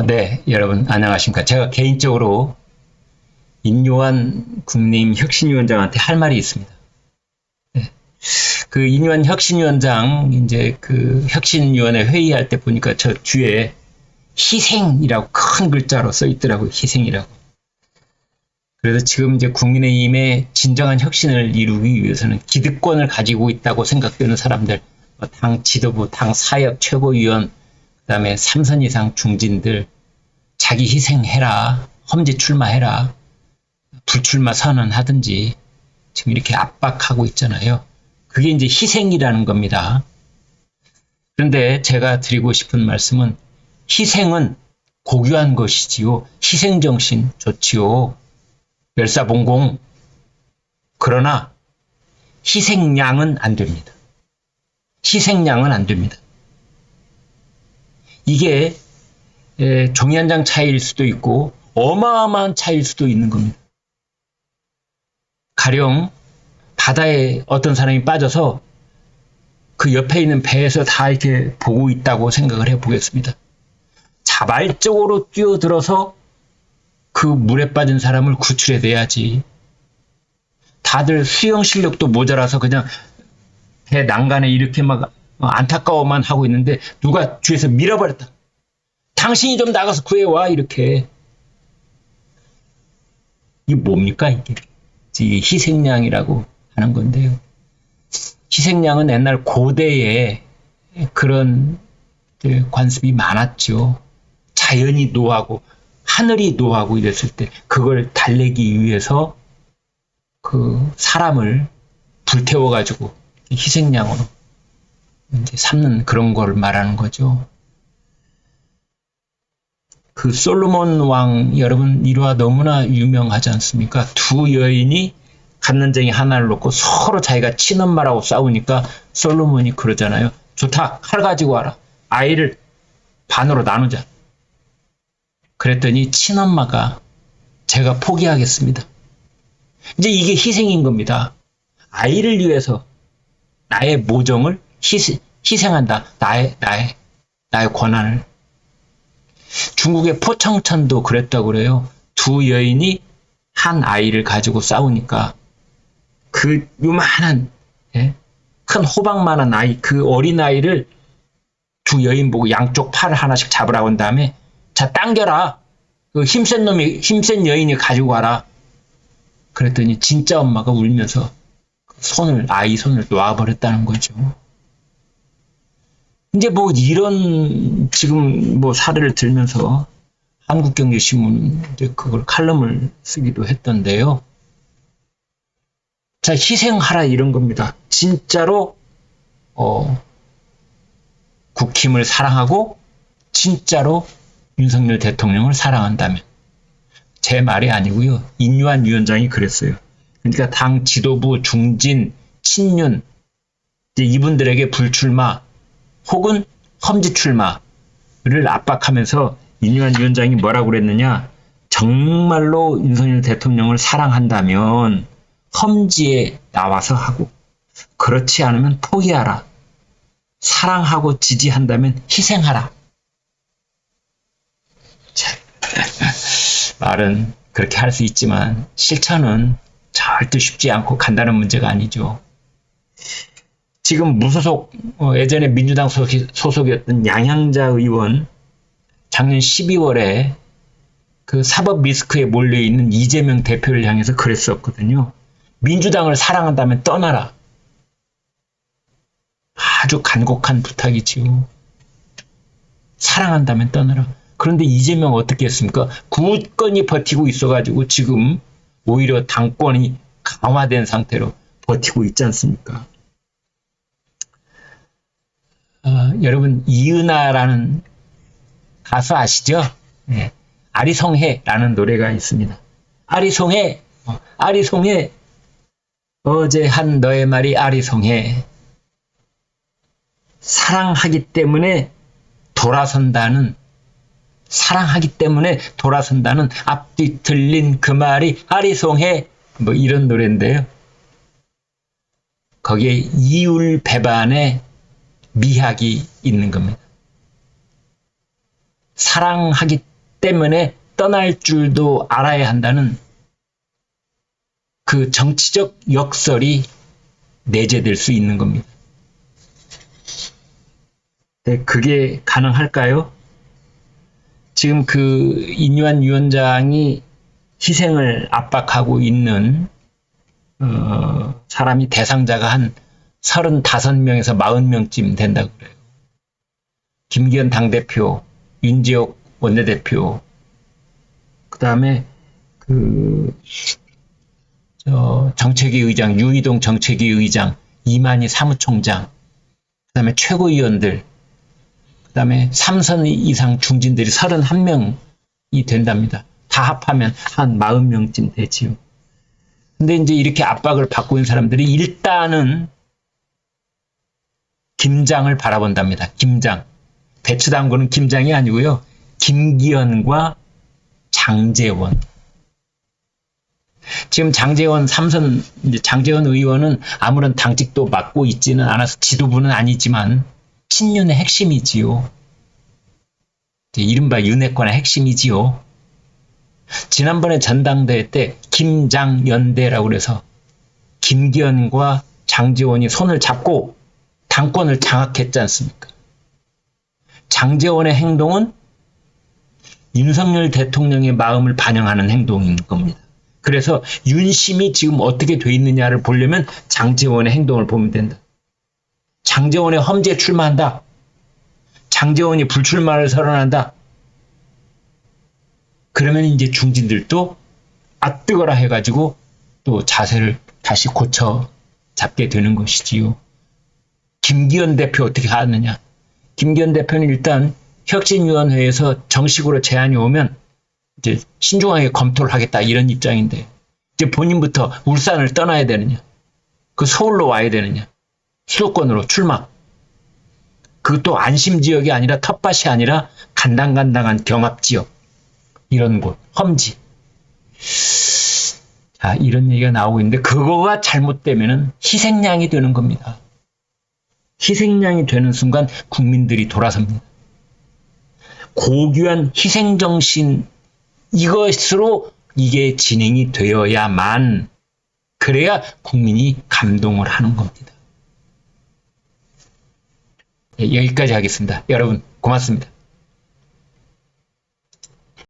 네, 여러분 안녕하십니까. 제가 개인적으로 인요한 국민의힘 혁신위원장한테 할 말이 있습니다. 네. 그 인요한 혁신위원장 이제 그 혁신위원회 회의할 때 보니까 저 뒤에 희생이라고 큰 글자로 써 있더라고요. 희생이라고. 그래서 지금 이제 국민의힘의 진정한 혁신을 이루기 위해서는 기득권을 가지고 있다고 생각되는 사람들, 당 지도부, 당 사역 최고위원, 그다음에 3선 이상 중진들 자기 희생해라, 험지 출마해라, 불출마 선언하든지 지금 이렇게 압박하고 있잖아요. 그게 이제 희생이라는 겁니다. 그런데 제가 드리고 싶은 말씀은 희생은 고귀한 것이지요. 희생정신 좋지요. 멸사봉공. 그러나 희생양은 안 됩니다. 희생양은 안 됩니다. 이게 종이 한 장 차이일 수도 있고 어마어마한 차이일 수도 있는 겁니다. 가령 바다에 어떤 사람이 빠져서 그 옆에 있는 배에서 다 이렇게 보고 있다고 생각을 해보겠습니다. 자발적으로 뛰어들어서 그 물에 빠진 사람을 구출해내야지. 다들 수영 실력도 모자라서 그냥 배 난간에 이렇게 막 안타까워만 하고 있는데 누가 뒤에서 밀어버렸다. 당신이 좀 나가서 구해와 이렇게. 이게 뭡니까 이게? 이게 희생양이라고 하는 건데요. 희생양은 옛날 고대에 그런 관습이 많았죠. 자연이 노하고 하늘이 노하고 이랬을 때 그걸 달래기 위해서 그 사람을 불태워가지고 희생양으로 이제 삼는 그런 걸 말하는 거죠. 그 솔로몬 왕 여러분 일화 너무나 유명하지 않습니까? 두 여인이 갓난쟁이 하나를 놓고 서로 자기가 친엄마라고 싸우니까 솔로몬이 그러잖아요. 좋다, 칼 가지고 와라. 아이를 반으로 나누자. 그랬더니 친엄마가 제가 포기하겠습니다. 이제 이게 희생인 겁니다. 아이를 위해서 나의 모정을 희생한다. 나의 권한을. 중국의 포청천도 그랬다고 그래요. 두 여인이 한 아이를 가지고 싸우니까 그 요만한 큰 호박만한 아이, 그 어린 아이를 두 여인 보고 양쪽 팔을 하나씩 잡으라고 한 다음에 자 당겨라. 그 힘센 여인이 가지고 와라. 그랬더니 진짜 엄마가 울면서 아이 손을 놔버렸다는 거죠. 이제 뭐 이런 지금 뭐 사례를 들면서 한국경제신문 이제 그걸 칼럼을 쓰기도 했던데요. 자, 희생하라 이런 겁니다. 진짜로 국힘을 사랑하고 진짜로 윤석열 대통령을 사랑한다면 제 말이 아니고요. 인요한 위원장이 그랬어요. 그러니까 당 지도부 중진 친윤 이제 이분들에게 불출마 혹은 험지 출마를 압박하면서 인요한 위원장이 뭐라고 그랬느냐. 정말로 윤석열 대통령을 사랑한다면 험지에 나와서 하고 그렇지 않으면 포기하라. 사랑하고 지지한다면 희생하라. 자, 말은 그렇게 할 수 있지만 실천은 절대 쉽지 않고 간단한 문제가 아니죠. 지금 무소속 예전에 민주당 소속이었던 양향자 의원 작년 12월에 그 사법 리스크에 몰려있는 이재명 대표를 향해서 그랬었거든요. 민주당을 사랑한다면 떠나라. 아주 간곡한 부탁이지요. 사랑한다면 떠나라. 그런데 이재명 어떻게 했습니까? 굳건히 버티고 있어가지고 지금 오히려 당권이 강화된 상태로 버티고 있지 않습니까? 여러분 이은하라는 가수 아시죠? 네. 아리송해라는 노래가 있습니다. 아리송해, 아리송해, 어제 한 너의 말이 아리송해. 사랑하기 때문에 돌아선다는 앞뒤 틀린 그 말이 아리송해 뭐 이런 노래인데요. 거기에 이율배반의 미학이 있는 겁니다. 사랑하기 때문에 떠날 줄도 알아야 한다는 그 정치적 역설이 내재될 수 있는 겁니다. 네, 그게 가능할까요? 지금 그 인유한 위원장이 희생을 압박하고 있는 사람이 대상자가 한 35명에서 40명쯤 된다고 그래요. 김기현 당대표, 윤지옥 원내대표, 그 다음에 정책위 의장, 유이동 정책위 의장, 이만희 사무총장, 그 다음에 최고위원들, 그 다음에 3선 이상 중진들이 31명이 된답니다. 다 합하면 한 40명쯤 되지요. 근데 이제 이렇게 압박을 받고 있는 사람들이 일단은 김장을 바라본답니다. 김장. 배추담그는 김장이 아니고요. 김기현과 장제원. 지금 장제원 장제원 의원은 아무런 당직도 맡고 있지는 않아서 지도부는 아니지만 친윤의 핵심이지요. 이른바 윤핵관의 핵심이지요. 지난번에 전당대회 때 김장연대라고 그래서 김기현과 장제원이 손을 잡고 당권을 장악했지 않습니까? 장제원의 행동은 윤석열 대통령의 마음을 반영하는 행동인 겁니다. 그래서 윤심이 지금 어떻게 돼 있느냐를 보려면 장제원의 행동을 보면 된다. 장제원의 험지에 출마한다. 장제원이 불출마를 선언한다. 그러면 이제 중진들도 뜨거라 해가지고 또 자세를 다시 고쳐 잡게 되는 것이지요. 김기현 대표 어떻게 하느냐. 김기현 대표는 일단 혁신위원회에서 정식으로 제안이 오면 이제 신중하게 검토를 하겠다 이런 입장인데 이제 본인부터 울산을 떠나야 되느냐. 그 서울로 와야 되느냐. 수도권으로 출마. 그것도 안심지역이 아니라 텃밭이 아니라 간당간당한 경합지역. 이런 곳, 험지. 자, 이런 얘기가 나오고 있는데 그거가 잘못되면은 희생양이 되는 겁니다. 희생양이 되는 순간 국민들이 돌아섭니다. 고귀한 희생정신 이것으로 이게 진행이 되어야만 그래야 국민이 감동을 하는 겁니다. 네, 여기까지 하겠습니다. 여러분 고맙습니다.